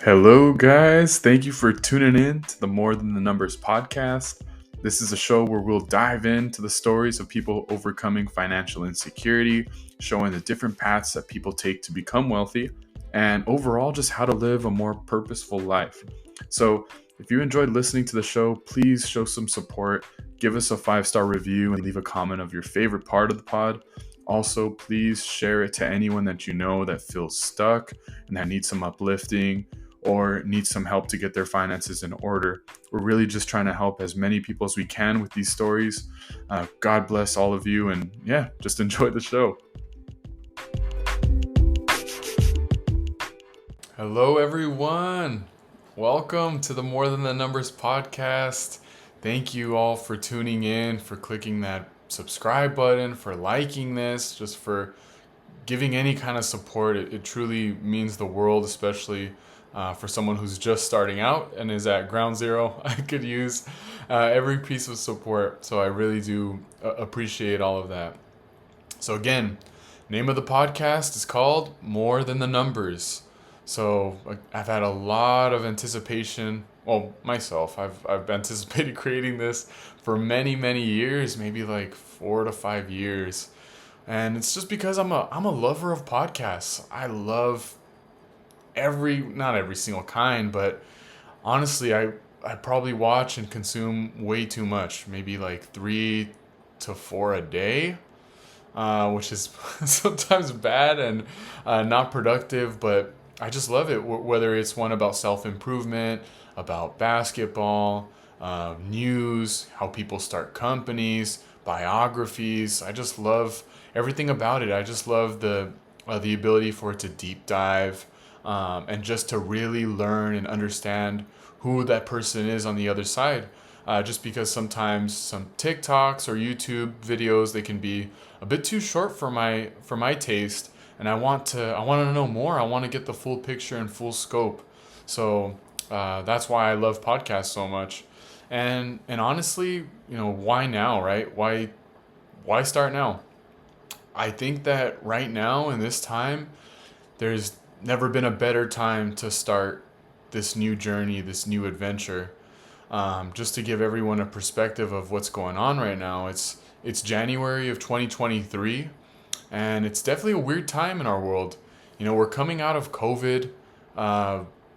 Hello, guys. Thank you for tuning in to the More Than the Numbers podcast. This is a show where we'll dive into the stories of people overcoming financial insecurity, showing the different paths that people take to become wealthy, and overall just how to live a more purposeful life. So, if you enjoyed listening to the show, please show some support, give us a 5-star review, and leave a comment of your favorite part of the pod. Also, please share it to anyone that you know that feels stuck and that needs some uplifting or need some help to get their finances in order. We're really just trying to help as many people as we can with these stories. God bless all of you, and yeah, just enjoy the show. Hello, everyone. Welcome to the More Than the Numbers podcast. Thank you all for tuning in, for clicking that subscribe button, for liking this, just for giving any kind of support. It truly means the world, especially for someone who's just starting out and is at ground zero. I could use every piece of support, so I really do appreciate all of that. So again, name of the podcast is called More Than the Numbers. So I've had a lot of anticipation. Well, myself, I've anticipated creating this for many years, maybe like 4 to 5 years. And it's just because I'm a lover of podcasts. I love not every single kind, but honestly, I probably watch and consume way too much, maybe like 3 to 4 a day, which is sometimes bad and not productive, but I just love it. Whether it's one about self-improvement, about basketball, news, how people start companies, biographies. I just love everything about it. I just love the ability for it to deep dive, and just to really learn and understand who that person is on the other side. Just because sometimes some TikToks or YouTube videos, they can be a bit too short for my taste, and I want to know more. I want to get the full picture and full scope. So that's why I love podcasts so much. And honestly, why now, right? Why start now? I think that right now in this time, there's never been a better time to start this new journey, this new adventure. Just to give everyone a perspective of what's going on right now, it's January of 2023, and it's definitely a weird time in our world. We're coming out of COVID,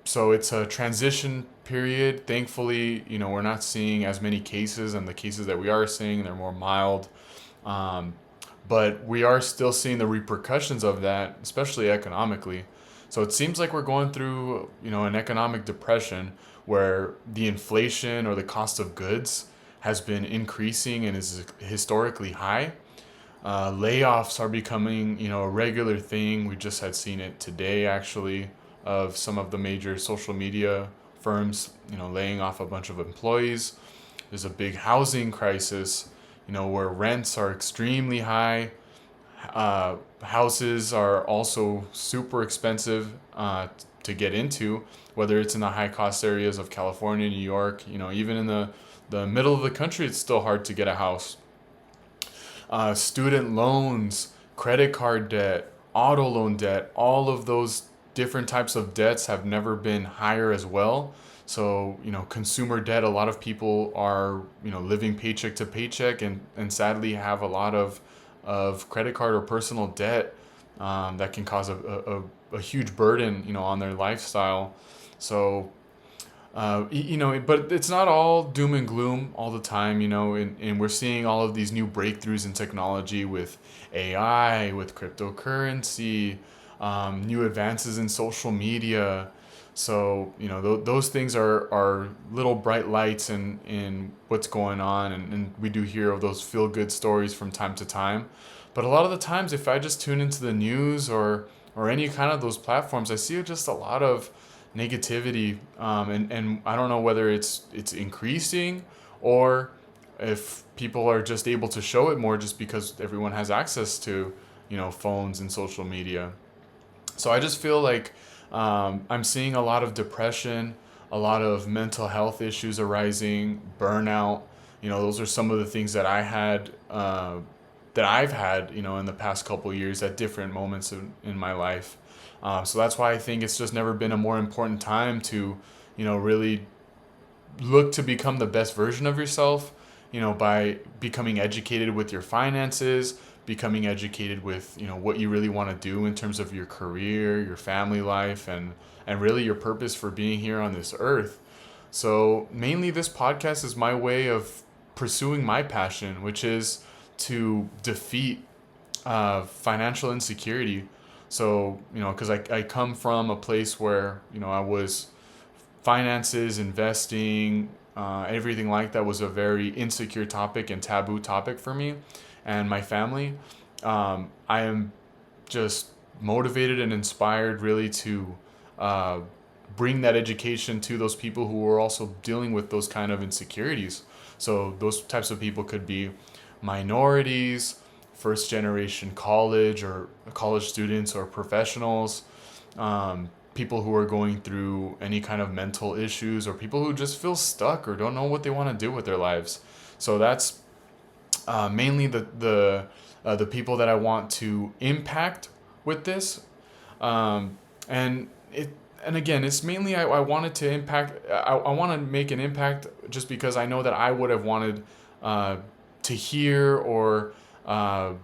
so it's a transition period. Thankfully, we're not seeing as many cases, and the cases that we are seeing, they're more mild. Um, but we are still seeing the repercussions of that, especially economically. So it seems like we're going through, an economic depression where the inflation or the cost of goods has been increasing and is historically high. Layoffs are becoming, a regular thing. We just had seen it today, actually, of some of the major social media firms, laying off a bunch of employees. There's a big housing crisis, where rents are extremely high. Houses are also super expensive to get into, whether it's in the high cost areas of California, New York, even in the middle of the country, it's still hard to get a house. Student loans, credit card debt, auto loan debt, all of those different types of debts have never been higher as well. So, consumer debt, a lot of people are, living paycheck to paycheck, and sadly have a lot of credit card or personal debt that can cause a huge burden, on their lifestyle. So, but it's not all doom and gloom all the time, and we're seeing all of these new breakthroughs in technology with AI, with cryptocurrency, new advances in social media. So, those things are little bright lights in what's going on, and we do hear of those feel good stories from time to time. But a lot of the times, if I just tune into the news or any kind of those platforms, I see just a lot of negativity, and I don't know whether it's increasing or if people are just able to show it more just because everyone has access to phones and social media. So I just feel like I'm seeing a lot of depression, a lot of mental health issues arising, burnout. Those are some of the things that I've had, in the past couple of years at different moments in my life. So that's why I think it's just never been a more important time to, really look to become the best version of yourself, by becoming educated with your finances, becoming educated with, what you really want to do in terms of your career, your family life, and really your purpose for being here on this earth. So mainly this podcast is my way of pursuing my passion, which is to defeat financial insecurity. So, because I come from a place where, I was finances, investing, everything like that was a very insecure topic and taboo topic for me and my family. I am just motivated and inspired really to uh, bring that education to those people who are also dealing with those kind of insecurities. So those types of people could be minorities, first generation college or college students or professionals, people who are going through any kind of mental issues, or people who just feel stuck or don't know what they want to do with their lives. So that's mainly the people that I want to impact with this. And it and again, it's mainly I wanted to impact. I want to make an impact just because I know that I would have wanted to hear or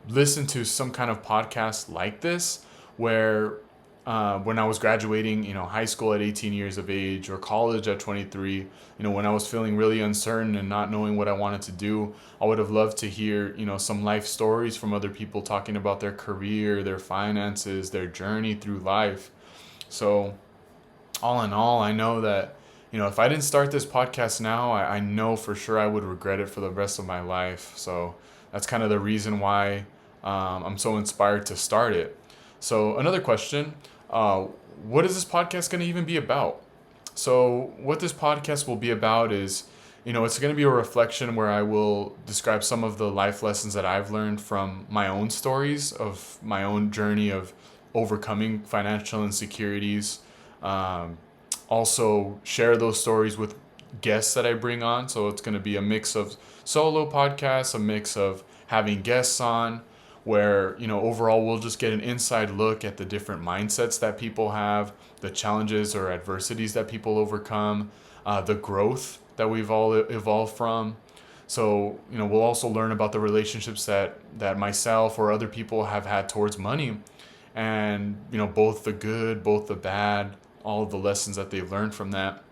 listen to some kind of podcast like this, where when I was graduating, high school at 18 years of age or college at 23, when I was feeling really uncertain and not knowing what I wanted to do, I would have loved to hear, some life stories from other people talking about their career, their finances, their journey through life. So all in all, I know that, if I didn't start this podcast now, I know for sure I would regret it for the rest of my life. So that's kind of the reason why I'm so inspired to start it. So another question, what is this podcast going to even be about? So what this podcast will be about is, it's going to be a reflection where I will describe some of the life lessons that I've learned from my own stories of my own journey of overcoming financial insecurities. Also share those stories with guests that I bring on. So it's going to be a mix of solo podcasts, a mix of having guests on, where, overall we'll just get an inside look at the different mindsets that people have, the challenges or adversities that people overcome, the growth that we've all evolved from. So, we'll also learn about the relationships that myself or other people have had towards money, and, both the good, both the bad, all of the lessons that they've learned from that.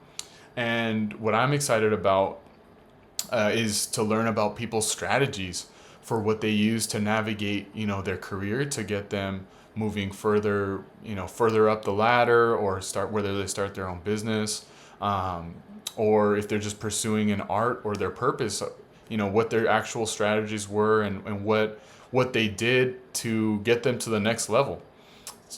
And what I'm excited about is to learn about people's strategies for what they use to navigate, their career to get them moving further, further up the ladder, or whether they start their own business, or if they're just pursuing an art or their purpose, what their actual strategies were, and what they did to get them to the next level.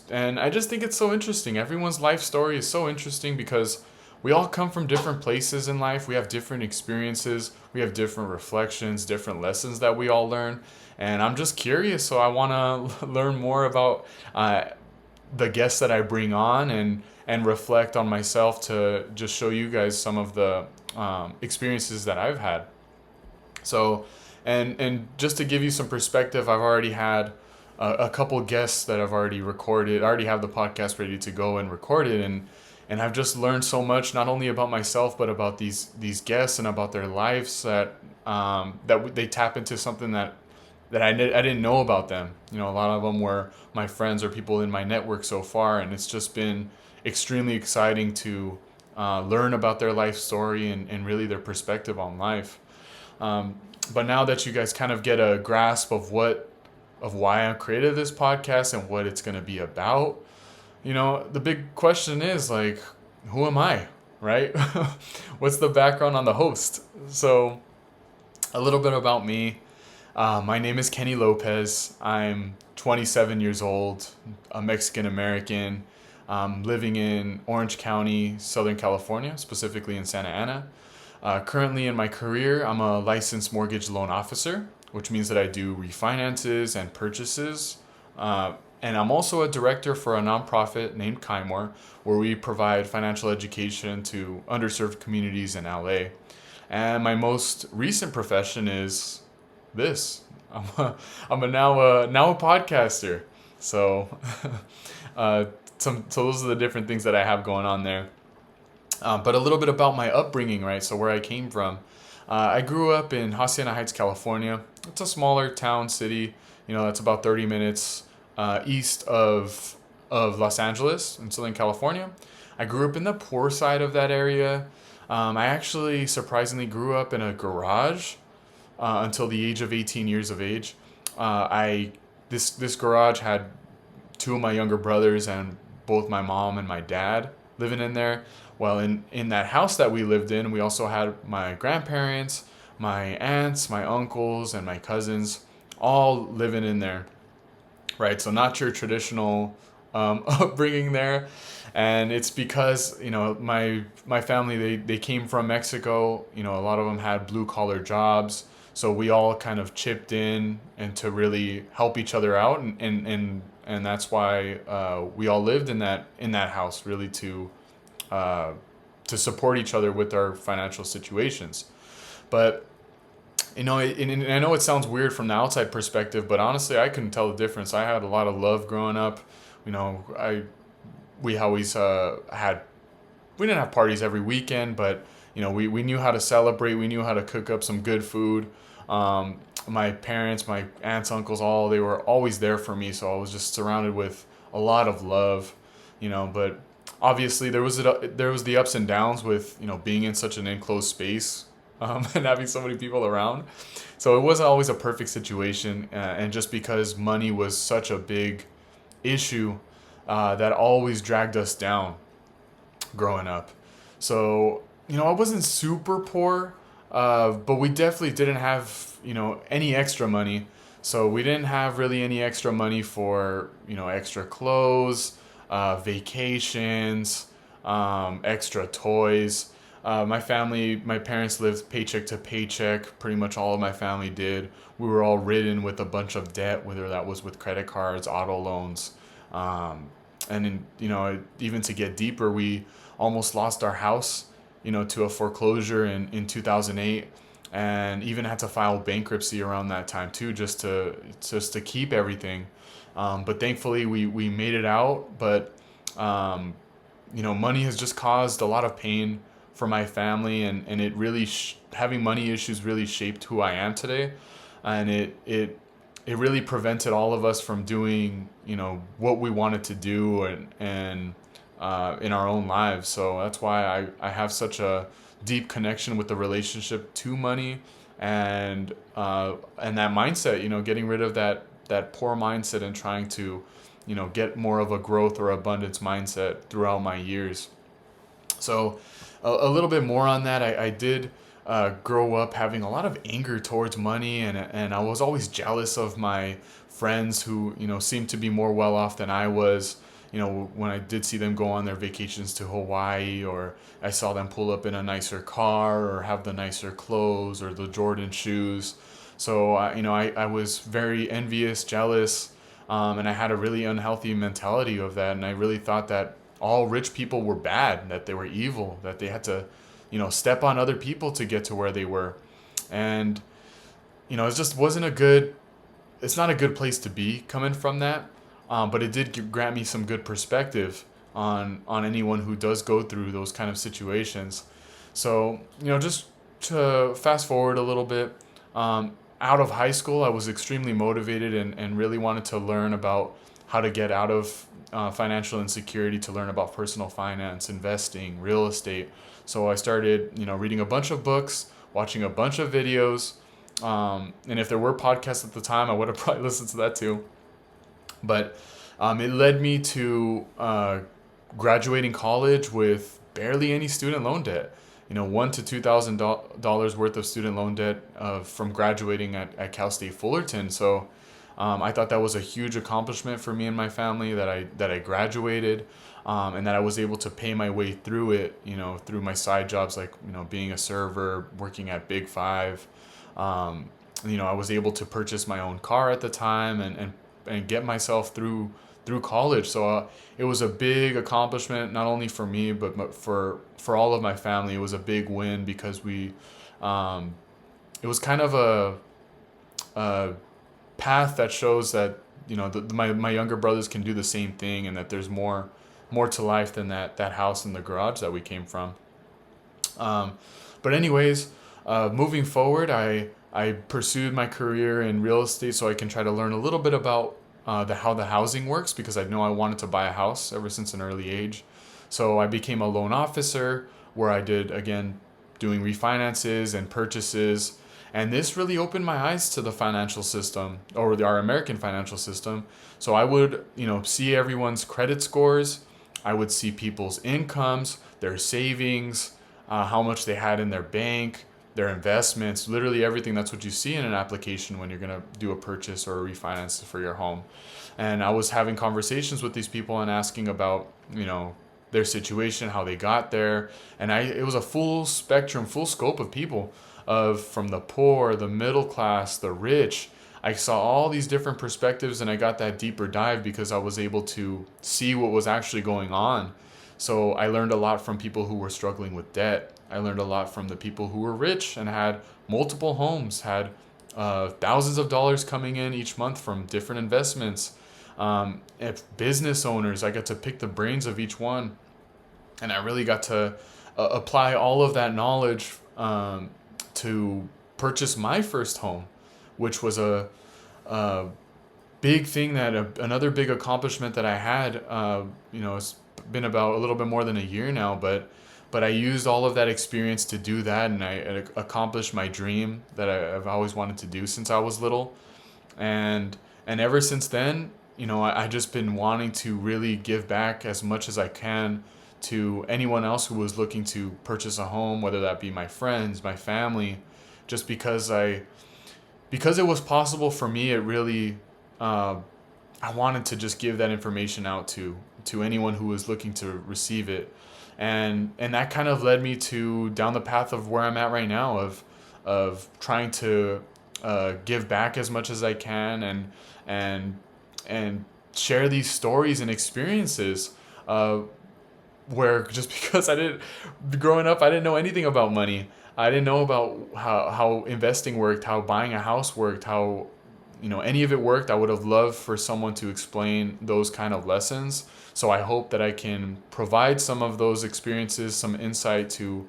And I just think it's so interesting. Everyone's life story is so interesting because we all come from different places in life. We have different experiences. We have different reflections, different lessons that we all learn. And I'm just curious, so I want to learn more about the guests that I bring on, and reflect on myself to just show you guys some of the experiences that I've had. So, and just to give you some perspective, I've already had a couple guests that I've already recorded. I already have the podcast ready to go and record it, and I've just learned so much, not only about myself, but about these guests and about their lives, that they tap into something that I didn't know about them. A lot of them were my friends or people in my network so far, and it's just been extremely exciting to learn about their life story and really their perspective on life. But now that you guys kind of get a grasp of why I created this podcast and what it's going to be about, the big question is, like, who am I, right? What's the background on the host? So a little bit about me. My name is Kenny Lopez. I'm 27 years old, a Mexican American, living in Orange County, Southern California, specifically in Santa Ana. Currently in my career, I'm a licensed mortgage loan officer, which means that I do refinances and purchases. And I'm also a director for a nonprofit named Kaimor, where we provide financial education to underserved communities in LA. And my most recent profession is this. I'm now a podcaster. So so those are the different things that I have going on there. But a little bit about my upbringing, right? So where I came from. I grew up in Hacienda Heights, California. It's a smaller town, city. That's about 30 minutes east of Los Angeles in Southern California. I grew up in the poor side of that area. I actually surprisingly grew up in a garage until the age of 18 years of age. I this garage had two of my younger brothers and both my mom and my dad living in there. Well, in that house that we lived in, we also had my grandparents, my aunts, my uncles, and my cousins all living in there, right? So not your traditional upbringing there. And it's because, my family, they came from Mexico. A lot of them had blue collar jobs. So we all kind of chipped in and to really help each other out. And that's why we all lived in that house, really uh, to support each other with our financial situations. But and I know it sounds weird from the outside perspective, but honestly, I couldn't tell the difference. I had a lot of love growing up. I we always had we didn't have parties every weekend, but we knew how to celebrate. We knew how to cook up some good food. My parents, my aunts, uncles, all they were always there for me. So I was just surrounded with a lot of love. But obviously there was the ups and downs with being in such an enclosed space, and having so many people around. So it wasn't always a perfect situation, and just because money was such a big issue, that always dragged us down growing up. So I wasn't super poor, but we definitely didn't have any extra money. So we didn't have really any extra money for extra clothes, vacations, extra toys. My parents lived paycheck to paycheck. Pretty much all of my family did. We were all ridden with a bunch of debt, whether that was with credit cards, auto loans, and even to get deeper, we almost lost our house, to a foreclosure in 2008, and even had to file bankruptcy around that time too, just to keep everything. But thankfully, we made it out. But money has just caused a lot of pain for my family, and it really having money issues really shaped who I am today, and it really prevented all of us from doing what we wanted to do, and in our own lives. So that's why I have such a deep connection with the relationship to money, and that mindset, getting rid of that poor mindset and trying to get more of a growth or abundance mindset throughout my years. So a little bit more on that. I did grow up having a lot of anger towards money, and I was always jealous of my friends who seemed to be more well off than I was. When I did see them go on their vacations to Hawaii, or I saw them pull up in a nicer car, or have the nicer clothes, or the Jordan shoes. So I was very envious, jealous, and I had a really unhealthy mentality of that, and I really thought that all rich people were bad, that they were evil, that they had to step on other people to get to where they were. And it just wasn't it's not a good place to be coming from that. But it did grant me some good perspective on anyone who does go through those kind of situations. So just to fast forward a little bit, out of high school, I was extremely motivated, and really wanted to learn about how to get out of financial insecurity, to learn about personal finance, investing, real estate. So I started reading a bunch of books, watching a bunch of videos, and if there were podcasts at the time, I would have probably listened to that too. But it led me to graduating college with barely any student loan debt. $1,000 to $2,000 worth of student loan debt from graduating at Cal State Fullerton. So I thought that was a huge accomplishment for me and my family, that I graduated, and that I was able to pay my way through it. Through my side jobs, like being a server, working at Big Five. I was able to purchase my own car at the time, and get myself through college. So it was a big accomplishment, not only for me, but for all of my family. It was a big win, because it was kind of a path that shows that my younger brothers can do the same thing, and that there's more more to life than that house in the garage that we came from. But anyways, moving forward, I pursued my career in real estate so I can try to learn a little bit about how the housing works, because I know I wanted to buy a house ever since an early age. So I became a loan officer, where I did, again, doing refinances and purchases. And this really opened my eyes to the financial system, or our American financial system. So I would, see everyone's credit scores. I would see people's incomes, their savings, how much they had in their bank, their investments, literally everything. That's what you see in an application when you're going to do a purchase or a refinance for your home. And I was having conversations with these people and asking about, their situation, how they got there. And it was a full spectrum, full scope of people, from the poor, the middle class, the rich. I saw all these different perspectives, and I got that deeper dive because I was able to see what was actually going on. So I learned a lot from people who were struggling with debt. I learned a lot from the people who were rich and had multiple homes, had thousands of dollars coming in each month from different investments. If business owners, I got to pick the brains of each one, and I really got to apply all of that knowledge to purchase my first home, which was a big thing, another big accomplishment that I had. It's been about a little bit more than a year now, but I used all of that experience to do that, and I accomplished my dream that I've always wanted to do since I was little. And ever since then, I just been wanting to really give back as much as I can to anyone else who was looking to purchase a home, whether that be my friends, my family, just because it was possible for me. It really, I wanted to just give that information out to anyone who was looking to receive it. And that kind of led me to down the path of where I'm at right now, of trying to give back as much as I can, and share these stories and experiences, where just because growing up, I didn't know anything about money. I didn't know about how investing worked, how buying a house worked, how any of it worked. I would have loved for someone to explain those kind of lessons. So I hope that I can provide some of those experiences, some insight to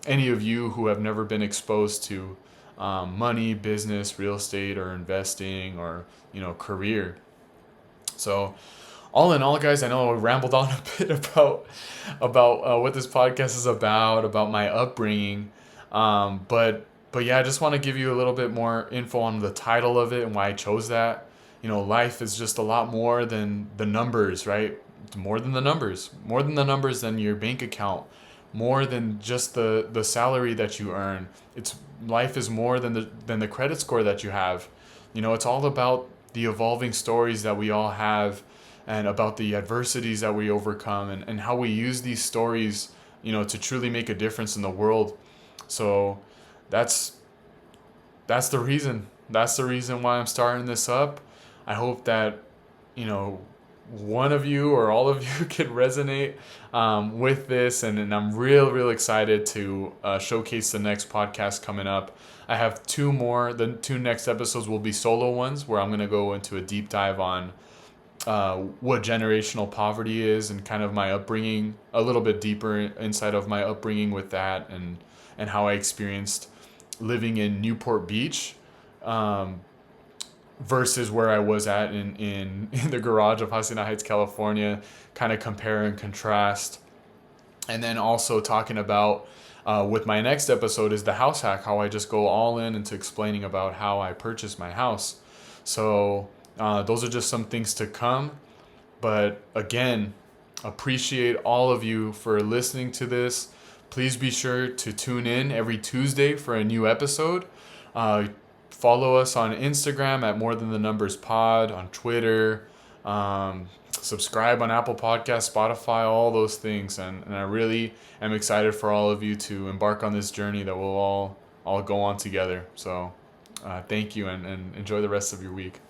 any of you who have never been exposed to money, business, real estate, or investing, or career. So all in all, guys, I know I rambled on a bit about what this podcast is about my upbringing, but yeah, I just want to give you a little bit more info on the title of it and why I chose that. Life is just a lot more than the numbers, right? More than the numbers than your bank account, more than just the salary that you earn. Life is more than the credit score that you have. It's all about the evolving stories that we all have, and about the adversities that we overcome, and how we use these stories, to truly make a difference in the world. So that's the reason. That's the reason why I'm starting this up. I hope that, one of you or all of you can resonate with this, and I'm real excited to showcase the next podcast coming up. I have two more. The two next episodes will be solo ones, where I'm going to go into a deep dive on what generational poverty is, and kind of my upbringing, a little bit deeper inside of my upbringing with that, and how I experienced living in Newport Beach, versus where I was at in the garage of Hacienda Heights, California, kind of compare and contrast. And then also talking about, with my next episode, is the house hack, how I just go all in into explaining about how I purchased my house. So those are just some things to come. But again, appreciate all of you for listening to this. Please be sure to tune in every Tuesday for a new episode. Follow us on Instagram at More Than the Numbers Pod, on Twitter. Subscribe on Apple Podcasts, Spotify, all those things. And I really am excited for all of you to embark on this journey that we'll all go on together. So thank you, and enjoy the rest of your week.